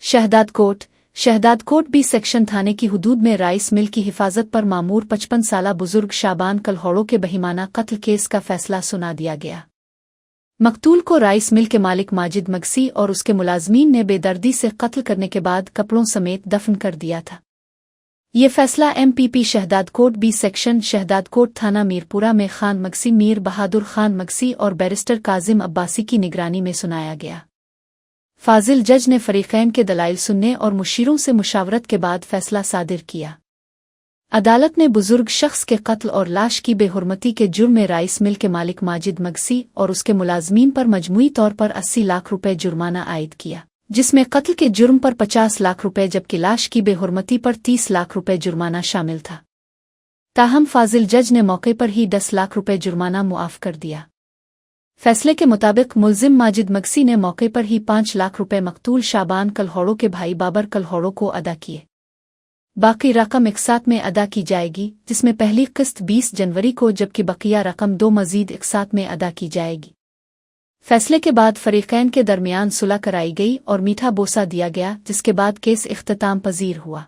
Shahdadkot B section थाने की हुदूद में rice mill की हिफाजत पर मामूर 55 साला बुजुर्ग शाबान कलहौड़ों के बहिमाना कत्ल केस का फैसला सुना दिया गया। मकतूल को राइस मिल के मालिक माजिद मगसी और उसके मुलाजमीन ने बेदर्दी से कत्ल करने के बाद कपड़ों समेत दफन कर दिया था। ये फैसला MPP Shahdadkot B section Shahdadkot थाना मीरपुरा में खान मगसी मीर बहादुर खान मगसी और बैरिस्टर काजिम अब्बासी की निगरानी में सुनाया गया। फाजिल जज ने फरीकैन के दलाइल सुनने और मुशीरों से मुशावरत के बाद फैसला सादिर किया। अदालत ने बुजुर्ग शख्स के कत्ल और लाश की बेहुरमती के जुर्म में राइस मिल के मालिक माजिद मगसी और उसके मुलाजमीन पर मजमूई तौर पर 80 लाख रुपए जुर्माना आयद किया, जिसमें कत्ल के जुर्म पर 50 लाख रुपए जबकि लाश की बेहुरमती पर 30 लाख रुपए जुर्माना शामिल था। ताहम फाजिल जज ने मौके पर ही 10 लाख रुपए जुर्माना मुआफ कर दिया। फैसले के मुताबिक मुल्जिम माजिद मगसी ने मौके पर ही 5 लाख रुपए मकतूल शाबान कलहौड़ों के भाई बाबर कलहौड़ों को अदा किए। बाकी रकम एक साथ में अदा की जाएगी, जिसमें पहली किस्त 20 जनवरी को जबकि बकिया रकम 2 मजीद एक साथ में अदा की जाएगी। फैसले के बाद फरीकैन के दरमियान सुलह कराई गई और मीठा बोसा दिया गया, जिसके बाद केस इख्तिताम पजीर हुआ।